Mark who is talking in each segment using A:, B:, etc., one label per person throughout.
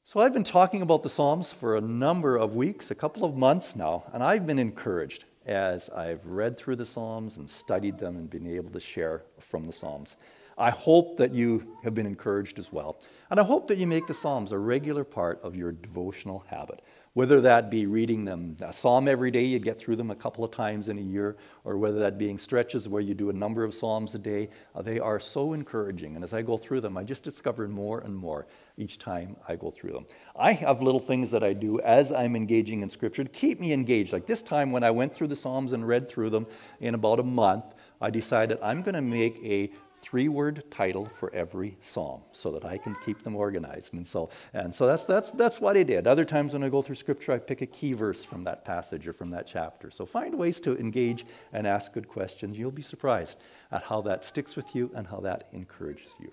A: So I've been talking about the Psalms for a number of weeks, a couple of months now, and I've been encouraged as I've read through the Psalms and studied them and been able to share from the Psalms. I hope that you have been encouraged as well, and I hope that you make the Psalms a regular part of your devotional habit, whether that be reading them a psalm every day, you get through them a couple of times in a year, or whether that being stretches where you do a number of psalms a day. They are so encouraging, and as I go through them, I just discover more and more each time I go through them. I have little things that I do as I'm engaging in Scripture to keep me engaged. Like this time when I went through the Psalms and read through them in about a month, I decided I'm going to make a 3-word title for every psalm so that I can keep them organized. And so that's what I did. Other times when I go through Scripture, I pick a key verse from that passage or from that chapter. So find ways to engage and ask good questions. You'll be surprised at how that sticks with you and how that encourages you.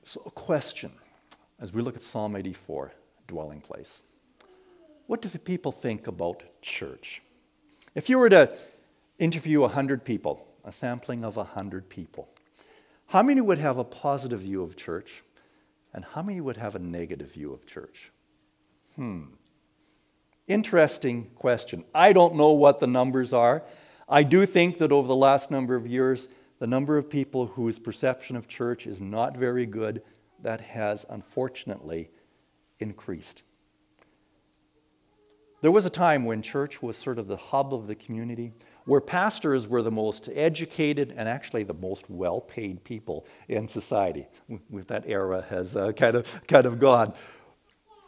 A: So a question as we look at Psalm 84, dwelling place. What do the people think about church? If you were to interview 100 people, a sampling of 100 people, how many would have a positive view of church and how many would have a negative view of church? Interesting question. I don't know what the numbers are. I do think that over the last number of years, the number of people whose perception of church is not very good, that has unfortunately increased. There was a time when church was sort of the hub of the community, where pastors were the most educated and actually the most well-paid people in society. That era has kind of gone.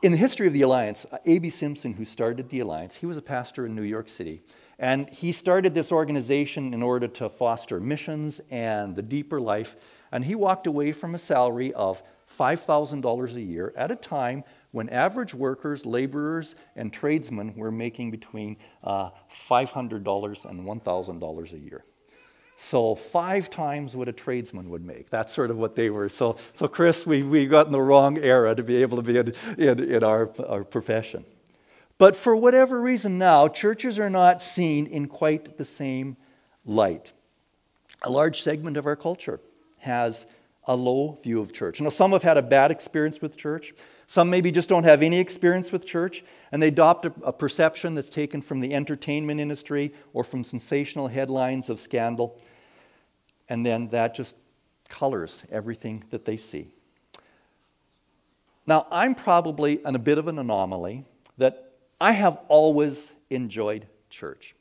A: In the history of the Alliance, A.B. Simpson, who started the Alliance, he was a pastor in New York City, and he started this organization in order to foster missions and the deeper life, and he walked away from a salary of $5,000 a year at a time when average workers, laborers, and tradesmen were making between $500 and $1,000 a year. So 5 times what a tradesman would make. That's sort of what they were. So Chris, we got in the wrong era to be able to be in our profession. But for whatever reason now, churches are not seen in quite the same light. A large segment of our culture has a low view of church. Now, some have had a bad experience with church. Some maybe just don't have any experience with church, and they adopt a perception that's taken from the entertainment industry or from sensational headlines of scandal, and then that just colors everything that they see. Now, I'm probably a bit of an anomaly that I have always enjoyed church.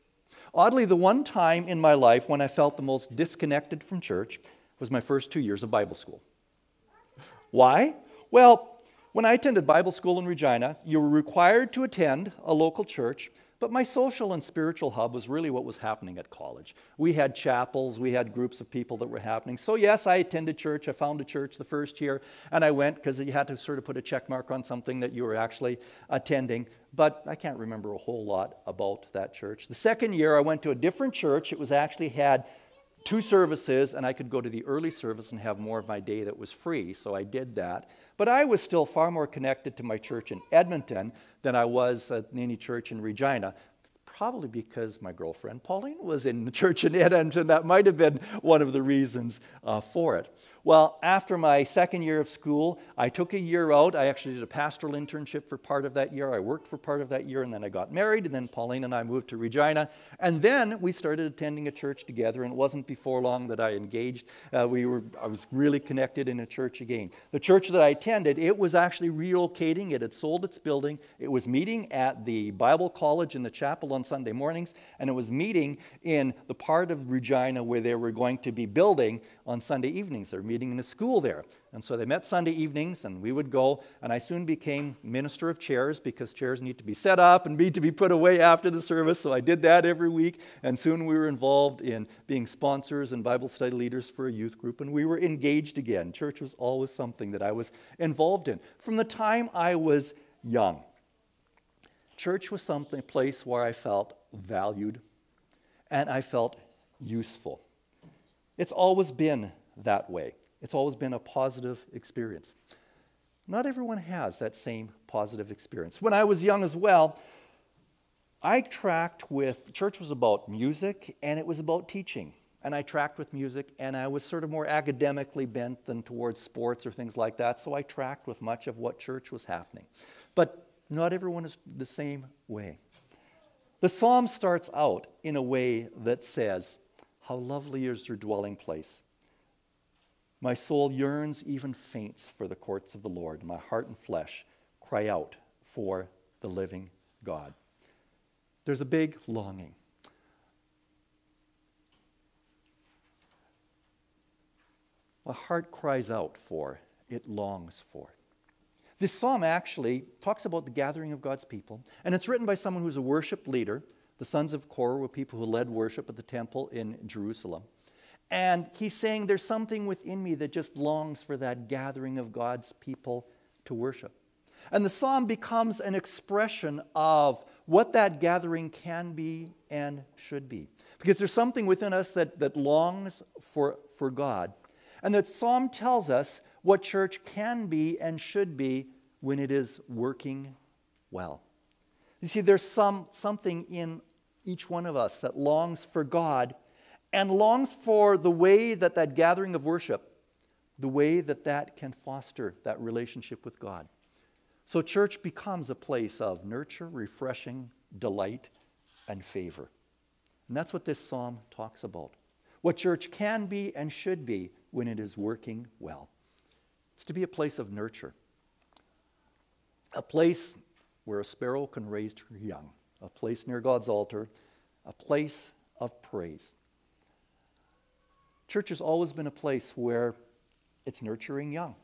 A: Oddly, the one time in my life when I felt the most disconnected from church was my first 2 years of Bible school. Why? Well, when I attended Bible school in Regina, you were required to attend a local church, but my social and spiritual hub was really what was happening at college. We had chapels, we had groups of people that were happening. So yes, I attended church. I found a church the first year, and I went because you had to sort of put a check mark on something that you were actually attending. But I can't remember a whole lot about that church. The second year, I went to a different church. It was actually had 2 services, and I could go to the early service and have more of my day that was free, so I did that. But I was still far more connected to my church in Edmonton than I was at any church in Regina, probably because my girlfriend Pauline was in the church in Edmonton. That might have been one of the reasons for it. Well, after my second year of school, I took a year out. I actually did a pastoral internship for part of that year. I worked for part of that year, and then I got married, and then Pauline and I moved to Regina. And then we started attending a church together, and it wasn't before long that I engaged. I was really connected in a church again. The church that I attended, it was actually relocating. It had sold its building. It was meeting at the Bible College in the chapel on Sunday mornings, and it was meeting in the part of Regina where they were going to be building on Sunday evenings. They were meeting in a school there. And so they met Sunday evenings, and we would go, and I soon became minister of chairs because chairs need to be set up and need to be put away after the service. So I did that every week, and soon we were involved in being sponsors and Bible study leaders for a youth group, and we were engaged again. Church was always something that I was involved in. From the time I was young, church was a place where I felt valued and I felt useful. It's always been that way. It's always been a positive experience. Not everyone has that same positive experience. When I was young as well, I tracked with, church was about music and it was about teaching. and I tracked with music, and I was sort of more academically bent than towards sports or things like that, so I tracked with much of what church was happening. But not everyone is the same way. The psalm starts out in a way that says, "How lovely is your dwelling place. My soul yearns, even faints, for the courts of the Lord. My heart and flesh cry out for the living God." There's a big longing. My heart cries out for, it longs for. This psalm actually talks about the gathering of God's people, and it's written by someone who's a worship leader. The sons of Korah were people who led worship at the temple in Jerusalem. And he's saying there's something within me that just longs for that gathering of God's people to worship. And the psalm becomes an expression of what that gathering can be and should be. Because there's something within us that longs for God. And the psalm tells us what church can be and should be when it is working well. You see, there's something in each one of us that longs for God and longs for the way that gathering of worship, the way that can foster that relationship with God. So church becomes a place of nurture, refreshing, delight, and favor. And that's what this psalm talks about. What church can be and should be when it is working well. It's to be a place of nurture. A place where a sparrow can raise her young. A place near God's altar. A place of praise. Church has always been a place where it's nurturing young.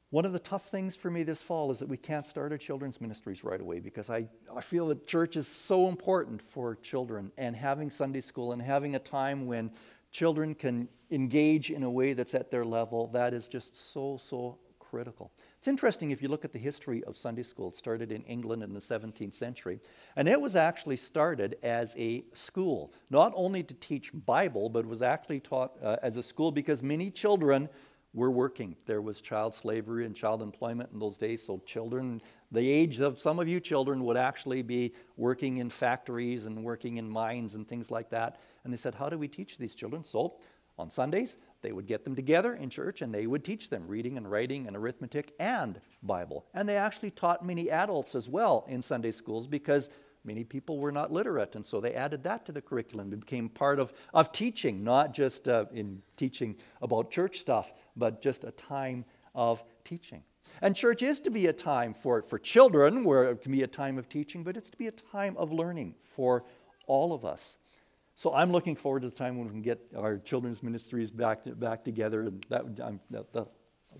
A: One of the tough things for me this fall is that we can't start our children's ministries right away, because I feel that church is so important for children, and having Sunday school and having a time when children can engage in a way that's at their level, that is just so critical. It's interesting if you look at the history of Sunday school. It started in England in the 17th century, and it was actually started as a school, not only to teach Bible, but it was actually taught as a school because many children were working. There was child slavery and child employment in those days, so children, the age of some of you children, would actually be working in factories and working in mines and things like that. And they said, how do we teach these children? So on Sundays, they would get them together in church and they would teach them reading and writing and arithmetic and Bible. And they actually taught many adults as well in Sunday schools because many people were not literate, and so they added that to the curriculum. It became part of teaching, not just in teaching about church stuff, but just a time of teaching. And church is to be a time for children, where it can be a time of teaching, but it's to be a time of learning for all of us. So I'm looking forward to the time when we can get our children's ministries back together, and that'll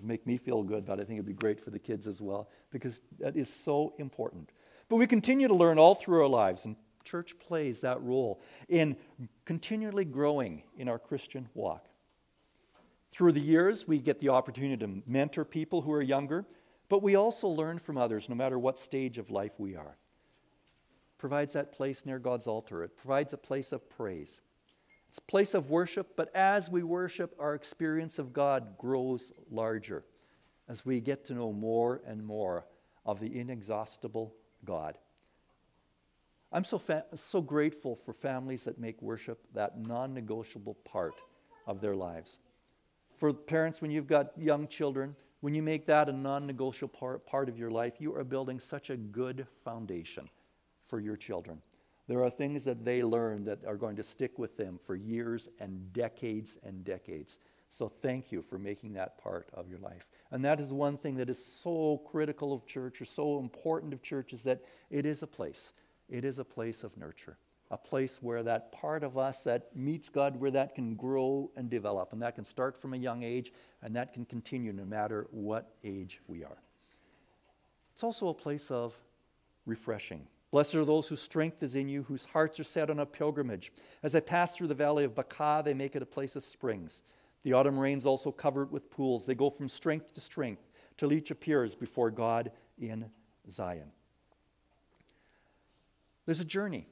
A: make me feel good, but I think it'd be great for the kids as well, because that is so important. But we continue to learn all through our lives, and church plays that role in continually growing in our Christian walk. Through the years, we get the opportunity to mentor people who are younger, but we also learn from others, no matter what stage of life we are. It provides that place near God's altar. It provides a place of praise. It's a place of worship, but as we worship, our experience of God grows larger as we get to know more and more of the inexhaustible God. I'm so grateful for families that make worship that non-negotiable part of their lives. For parents, when you've got young children, when you make that a non-negotiable part of your life, you are building such a good foundation for your children. There are things that they learn that are going to stick with them for years and decades and decades. So thank you for making that part of your life. And that is one thing that is so critical of church, or so important of church, is that it is a place. It is a place of nurture. A place where that part of us that meets God, where that can grow and develop. And that can start from a young age, and that can continue no matter what age we are. It's also a place of refreshing. Blessed are those whose strength is in you, whose hearts are set on a pilgrimage. As they pass through the valley of Baca, they make it a place of springs. The autumn rains also cover it with pools. They go from strength to strength till each appears before God in Zion. There's a journey.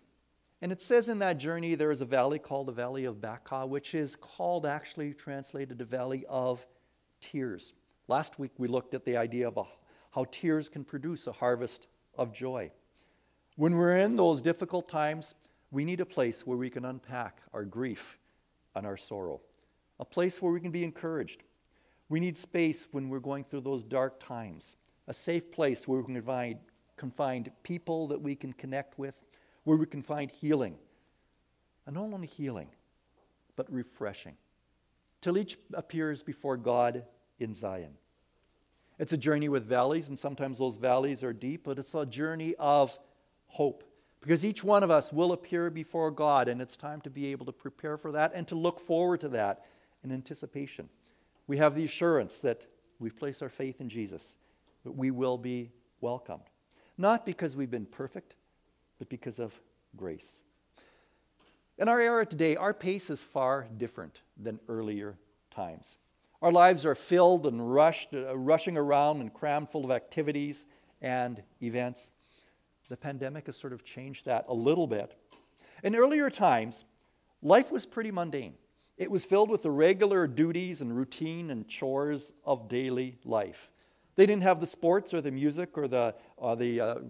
A: And it says in that journey there is a valley called the Valley of Baca, which is called, actually translated, the Valley of Tears. Last week we looked at the idea of how tears can produce a harvest of joy. When we're in those difficult times, we need a place where we can unpack our grief and our sorrow. A place where we can be encouraged. We need space when we're going through those dark times. A safe place where we can find people that we can connect with, where we can find healing. And not only healing, but refreshing. Till each appears before God in Zion. It's a journey with valleys, and sometimes those valleys are deep, but it's a journey of hope. Because each one of us will appear before God, and it's time to be able to prepare for that and to look forward to that in anticipation. We have the assurance that we've placed our faith in Jesus, that we will be welcomed. Not because we've been perfect, but because of grace. In our era today, our pace is far different than earlier times. Our lives are filled and rushing around and crammed full of activities and events. The pandemic has sort of changed that a little bit. In earlier times, life was pretty mundane. It was filled with the regular duties and routine and chores of daily life. They didn't have the sports or the music or the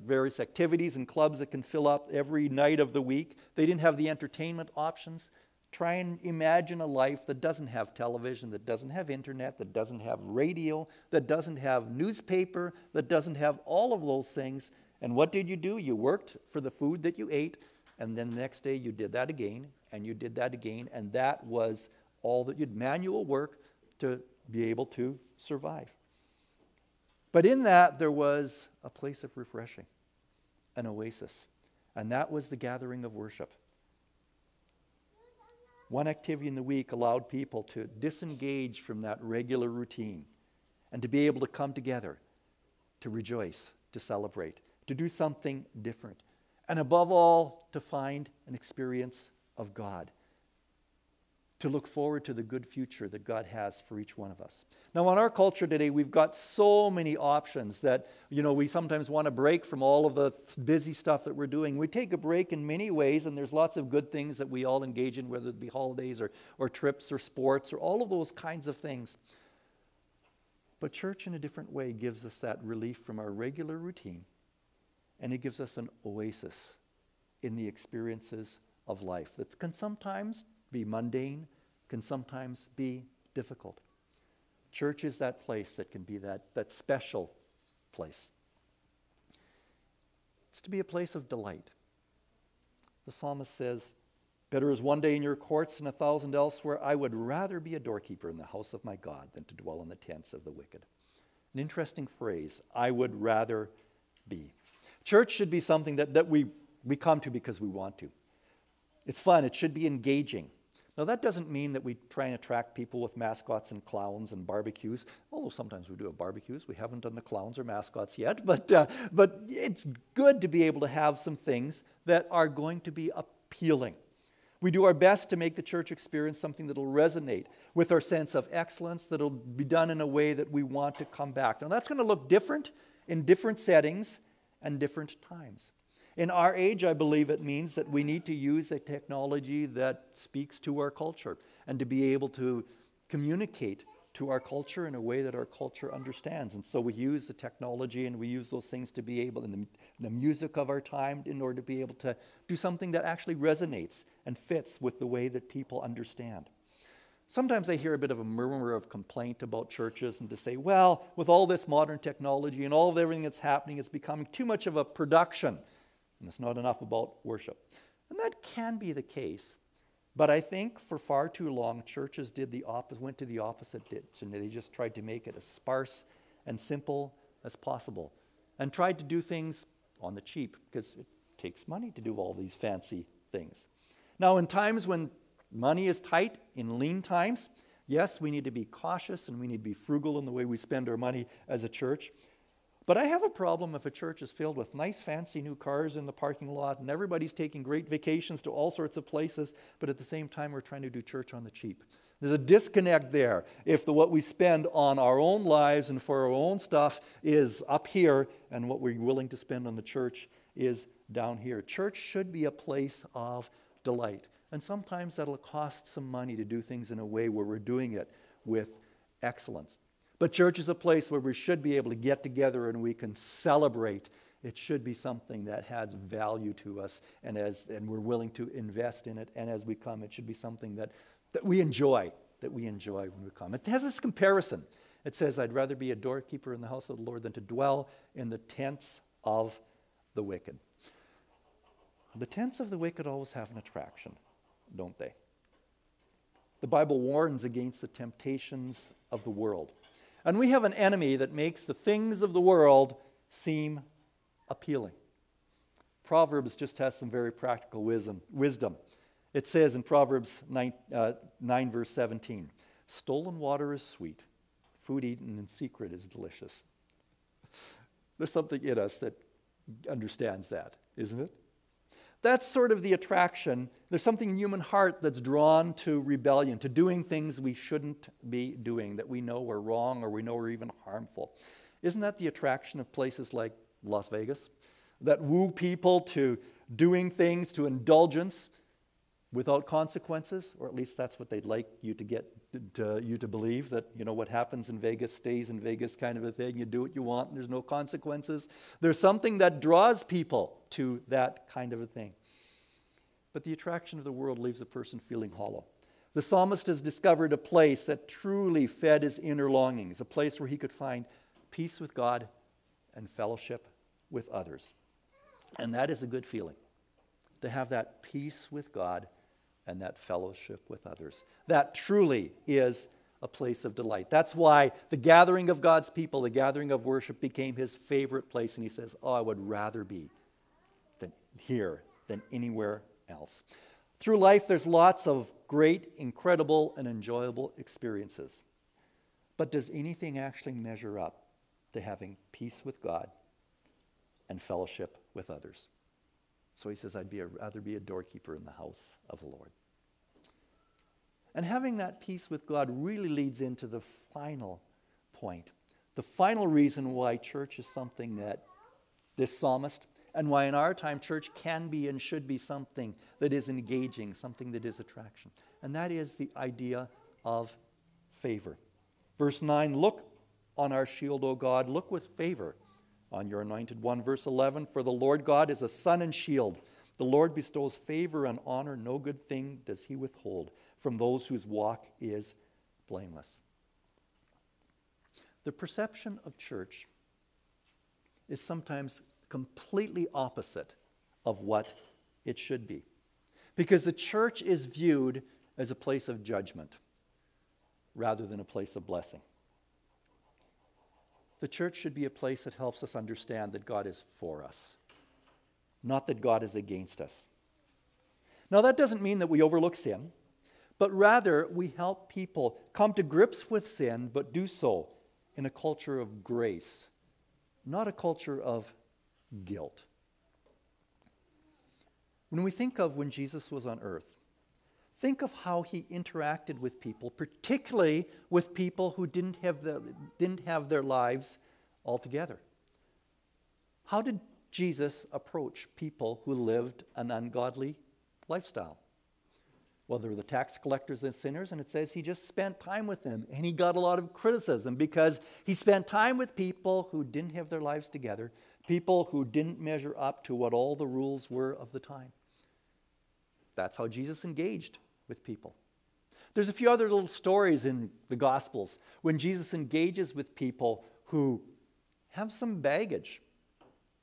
A: various activities and clubs that can fill up every night of the week. They didn't have the entertainment options. Try and imagine a life that doesn't have television, that doesn't have internet, that doesn't have radio, that doesn't have newspaper, that doesn't have all of those things. And what did you do? You worked for the food that you ate, and then the next day you did that again, and you did that again, and that was all that you'd manual work to be able to survive. But in that, there was a place of refreshing, an oasis, and that was the gathering of worship. One activity in the week allowed people to disengage from that regular routine and to be able to come together, to rejoice, to celebrate, to do something different, and above all, to find an experience of God, to look forward to the good future that God has for each one of us. Now, in our culture today, we've got so many options that, we sometimes want to break from all of the busy stuff that we're doing. We take a break in many ways, and there's lots of good things that we all engage in, whether it be holidays or trips or sports or all of those kinds of things. But church, in a different way, gives us that relief from our regular routine, and it gives us an oasis in the experiences of life that can sometimes be mundane, can sometimes be difficult. Church is that place that can be that special place. It's to be a place of delight. The psalmist says, "Better is one day in your courts than 1,000 elsewhere. I would rather be a doorkeeper in the house of my God than to dwell in the tents of the wicked." An interesting phrase, I would rather be. Church should be something that we come to because we want to. It's fun. It should be engaging. Now, that doesn't mean that we try and attract people with mascots and clowns and barbecues, although sometimes we do have barbecues. We haven't done the clowns or mascots yet, but it's good to be able to have some things that are going to be appealing. We do our best to make the church experience something that will resonate with our sense of excellence, that will be done in a way that we want to come back. Now, that's going to look different in different settings and different times. In our age, I believe it means that we need to use a technology that speaks to our culture and to be able to communicate to our culture in a way that our culture understands. And so we use the technology and we use those things to be able, in the music of our time, in order to be able to do something that actually resonates and fits with the way that people understand. Sometimes I hear a bit of a murmur of complaint about churches and to say, well, with all this modern technology and all of everything that's happening, it's becoming too much of a production. And it's not enough about worship. And that can be the case. But I think for far too long, churches went to the opposite ditch, and they just tried to make it as sparse and simple as possible, and tried to do things on the cheap, because it takes money to do all these fancy things. Now, in times when money is tight, in lean times, yes, we need to be cautious and we need to be frugal in the way we spend our money as a church. But I have a problem if a church is filled with nice, fancy new cars in the parking lot and everybody's taking great vacations to all sorts of places, but at the same time we're trying to do church on the cheap. There's a disconnect there if what we spend on our own lives and for our own stuff is up here and what we're willing to spend on the church is down here. Church should be a place of delight. And sometimes that'll cost some money to do things in a way where we're doing it with excellence. But church is a place where we should be able to get together and we can celebrate. It should be something that has value to us, and we're willing to invest in it. And as we come, it should be something that that we enjoy when we come. It has this comparison. It says, I'd rather be a doorkeeper in the house of the Lord than to dwell in the tents of the wicked. The tents of the wicked always have an attraction, don't they? The Bible warns against the temptations of the world. And we have an enemy that makes the things of the world seem appealing. Proverbs just has some very practical wisdom. It says in Proverbs 9 verse 17, stolen water is sweet. Food eaten in secret is delicious. There's something in us that understands that, isn't it? That's sort of the attraction. There's something in the human heart that's drawn to rebellion, to doing things we shouldn't be doing, that we know are wrong or we know are even harmful. Isn't that the attraction of places like Las Vegas? That woo people to doing things, to indulgence without consequences, or at least that's what they'd like you to get you to believe, that what happens in Vegas stays in Vegas kind of a thing. You do what you want and there's no consequences. There's something that draws people to that kind of a thing. But the attraction of the world leaves a person feeling hollow. The psalmist has discovered a place that truly fed his inner longings, a place where he could find peace with God and fellowship with others. And that is a good feeling, to have that peace with God and that fellowship with others. That truly is a place of delight. That's why the gathering of God's people, the gathering of worship, became his favorite place. And he says, I would rather be here than anywhere else. Through life, there's lots of great, incredible, and enjoyable experiences. But does anything actually measure up to having peace with God and fellowship with others? So he says, I'd rather be a doorkeeper in the house of the Lord. And having that peace with God really leads into the final point. The final reason why church is something that this psalmist, and why in our time church can be and should be something that is engaging, something that is attraction. And that is the idea of favor. Verse 9, look on our shield, O God, look with favor on your anointed one. Verse 11, for the Lord God is a sun and shield. The Lord bestows favor and honor. No good thing does he withhold from those whose walk is blameless. The perception of church is sometimes completely opposite of what it should be. Because the church is viewed as a place of judgment rather than a place of blessing. The church should be a place that helps us understand that God is for us, not that God is against us. Now, that doesn't mean that we overlook sin, but rather we help people come to grips with sin, but do so in a culture of grace, not a culture of guilt. When we think of when Jesus was on earth, think of how he interacted with people, particularly with people who didn't have their lives all together. How did Jesus approach people who lived an ungodly lifestyle? Well, there were the tax collectors and sinners, and it says he just spent time with them, and he got a lot of criticism because he spent time with people who didn't have their lives together, people who didn't measure up to what all the rules were of the time. That's how Jesus engaged with people. There's a few other little stories in the Gospels when Jesus engages with people who have some baggage.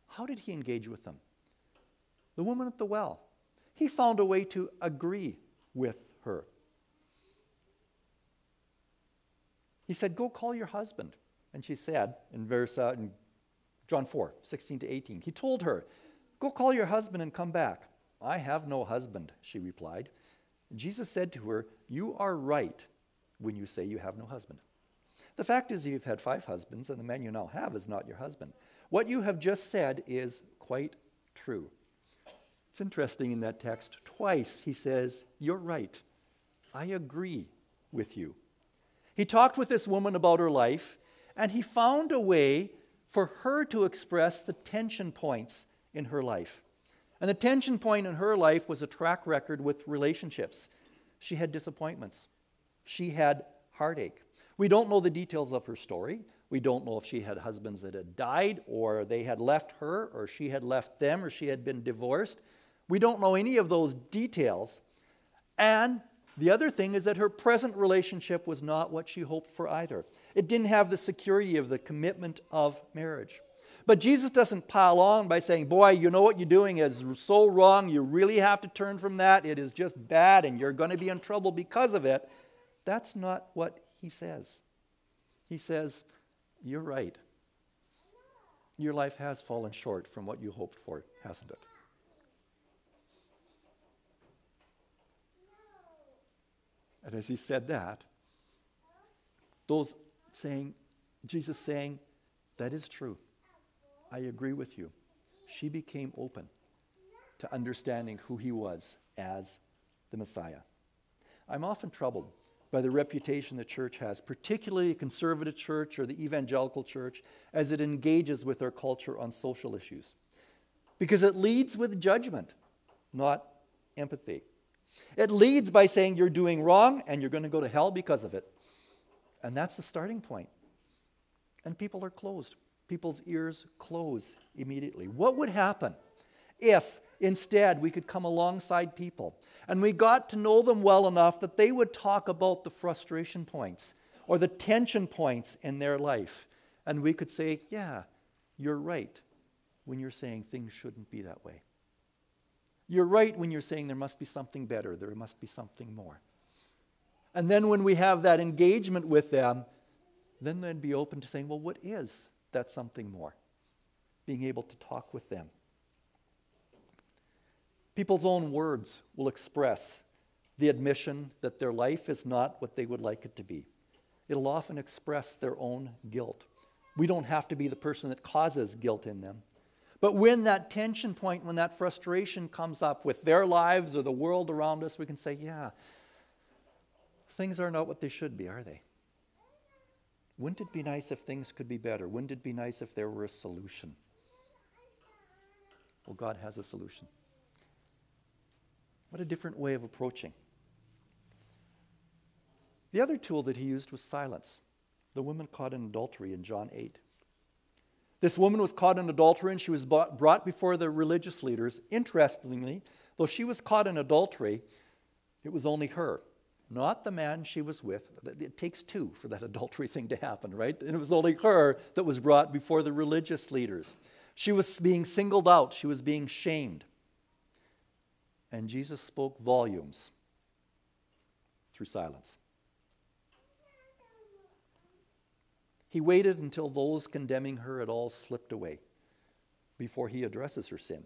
A: How did he engage with them? The woman at the well. He found a way to agree with her. He said, go call your husband. And she said, in John 4, 16 to 18, he told her, go call your husband and come back. I have no husband, she replied. Jesus said to her, you are right when you say you have no husband. The fact is you've had 5 husbands, and the man you now have is not your husband. What you have just said is quite true. It's interesting in that text, twice he says, you're right. I agree with you. He talked with this woman about her life, and he found a way for her to express the tension points in her life. And the tension point in her life was a track record with relationships. She had disappointments. She had heartache. We don't know the details of her story. We don't know if she had husbands that had died, or they had left her, or she had left them, or she had been divorced. We don't know any of those details. And The other thing is that her present relationship was not what she hoped for either. It didn't have the security of the commitment of marriage. But Jesus doesn't pile on by saying, boy, you know what you're doing is so wrong. You really have to turn from that. It is just bad and you're going to be in trouble because of it. That's not what he says. He says, you're right. Your life has fallen short from what you hoped for, hasn't it? And as he said that, Jesus saying, that is true. I agree with you. She became open to understanding who he was as the Messiah. I'm often troubled by the reputation the church has, particularly a conservative church or the evangelical church, as it engages with our culture on social issues. Because it leads with judgment, not empathy. It leads by saying you're doing wrong and you're going to go to hell because of it. And that's the starting point. And people are closed. People's ears close immediately. What would happen if instead we could come alongside people and we got to know them well enough that they would talk about the frustration points or the tension points in their life, and we could say, yeah, you're right when you're saying things shouldn't be that way. You're right when you're saying there must be something better, there must be something more. And then when we have that engagement with them, then they'd be open to saying, well, what is that something more? Being able to talk with them. People's own words will express the admission that their life is not what they would like it to be. It'll often express their own guilt. We don't have to be the person that causes guilt in them. But when that tension point, when that frustration comes up with their lives or the world around us, we can say, yeah, things are not what they should be, are they? Wouldn't it be nice if things could be better? Wouldn't it be nice if there were a solution? Well, God has a solution. What a different way of approaching. The other tool that he used was silence. The woman caught in adultery in John 8. This woman was caught in adultery and she was brought before the religious leaders. Interestingly, though she was caught in adultery, it was only her, not the man she was with. It takes two for that adultery thing to happen, right? And it was only her that was brought before the religious leaders. She was being singled out. She was being shamed. And Jesus spoke volumes through silence. He waited until those condemning her had all slipped away before he addresses her sin.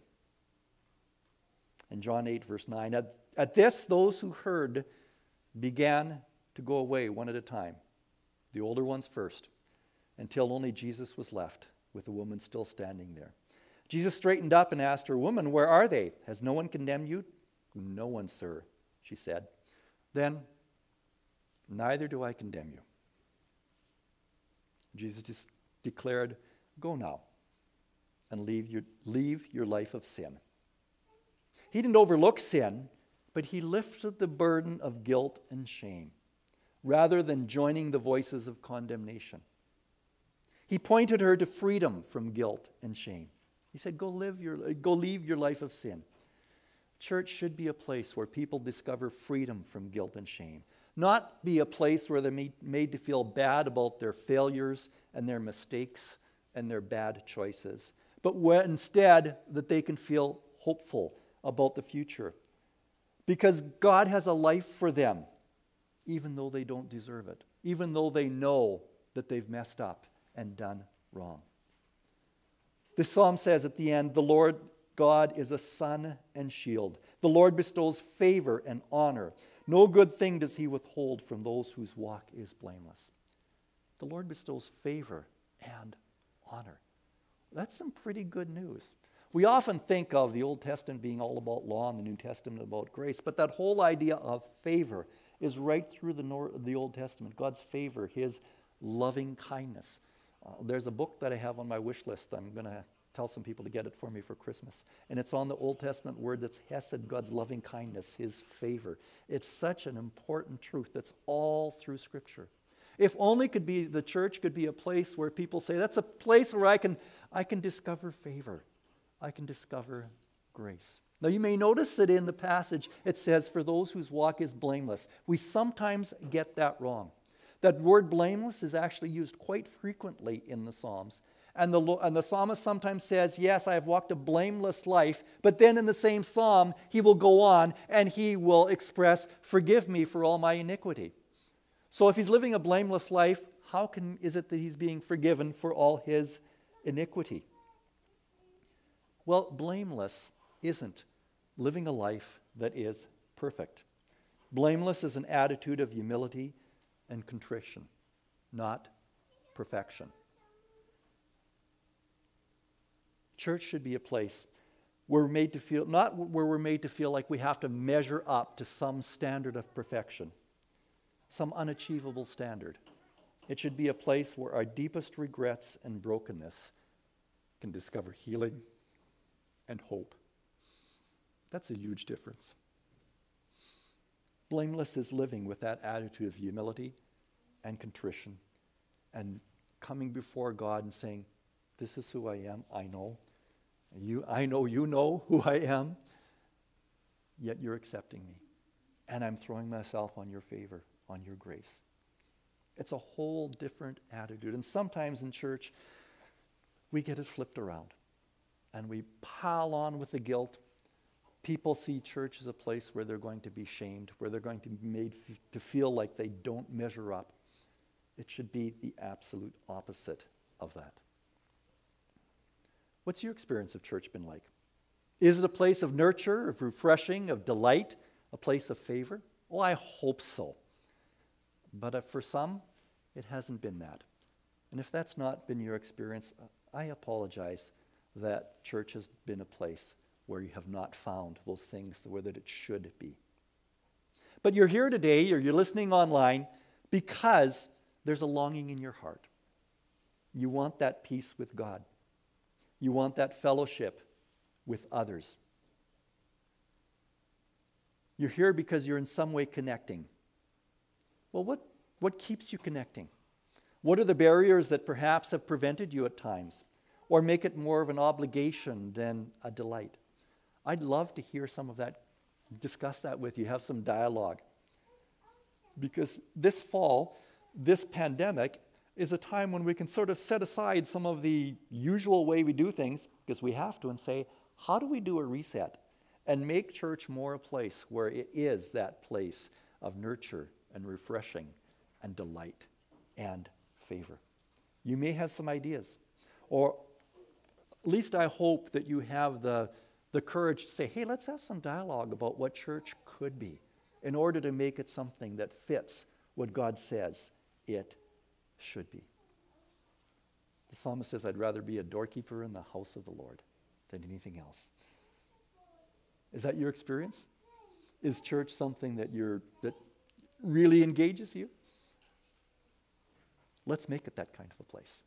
A: In John 8, verse 9, at this, those who heard began to go away one at a time, the older ones first, until only Jesus was left, with the woman still standing there. Jesus straightened up and asked her, "Woman, where are they? Has no one condemned you?" "No one, sir," she said. "Then, neither do I condemn you." Jesus just declared, "Go now and leave your life of sin." He didn't overlook sin, but he lifted the burden of guilt and shame rather than joining the voices of condemnation. He pointed her to freedom from guilt and shame. He said, go leave your life of sin. Church should be a place where people discover freedom from guilt and shame. Not be a place where they're made to feel bad about their failures and their mistakes and their bad choices. But instead, that they can feel hopeful about the future. Because God has a life for them, even though they don't deserve it. Even though they know that they've messed up and done wrong. This psalm says at the end, the Lord God is a sun and shield. The Lord bestows favor and honor. No good thing does he withhold from those whose walk is blameless. The Lord bestows favor and honor. That's some pretty good news. We often think of the Old Testament being all about law and the New Testament about grace, but that whole idea of favor is right through the Old Testament. God's favor, his loving kindness. There's a book that I have on my wish list. I'm going to tell some people to get it for me for Christmas. And it's on the Old Testament word that's Hesed, God's loving kindness, his favor. It's such an important truth that's all through Scripture. If only the church could be a place where people say, that's a place where I can discover favor. I can discover grace. Now you may notice that in the passage it says, for those whose walk is blameless. We sometimes get that wrong. That word blameless is actually used quite frequently in the Psalms. And the psalmist sometimes says, yes, I have walked a blameless life, but then in the same psalm, he will go on and he will express, forgive me for all my iniquity. So if he's living a blameless life, how is it that he's being forgiven for all his iniquity? Well, blameless isn't living a life that is perfect. Blameless is an attitude of humility and contrition, not perfection. Church should be a place where we're made to feel, not where we're made to feel like we have to measure up to some standard of perfection, some unachievable standard. It should be a place where our deepest regrets and brokenness can discover healing and hope. That's a huge difference. Blameless is living with that attitude of humility and contrition and coming before God and saying, this is who I am, I know. I know you know who I am, yet you're accepting me. And I'm throwing myself on your favor, on your grace. It's a whole different attitude. And sometimes in church, we get it flipped around. And we pile on with the guilt. People see church as a place where they're going to be shamed, where they're going to be made to feel like they don't measure up. It should be the absolute opposite of that. What's your experience of church been like? Is it a place of nurture, of refreshing, of delight, a place of favor? Oh, I hope so. But for some, it hasn't been that. And if that's not been your experience, I apologize that church has been a place where you have not found those things the way that it should be. But you're here today, or you're listening online, because there's a longing in your heart. You want that peace with God. You want that fellowship with others. You're here because you're in some way connecting. Well, what keeps you connecting? What are the barriers that perhaps have prevented you at times, or make it more of an obligation than a delight? I'd love to hear some of that, discuss that with you, have some dialogue. Because this fall, this pandemic, is a time when we can sort of set aside some of the usual way we do things, because we have to, and say, how do we do a reset and make church more a place where it is that place of nurture and refreshing and delight and favor? You may have some ideas, or at least I hope that you have the courage to say, hey, let's have some dialogue about what church could be in order to make it something that fits what God says it should be. The psalmist says, I'd rather be a doorkeeper in the house of the Lord than anything else. Is that your experience? Is church something that really engages you? Let's make it that kind of a place.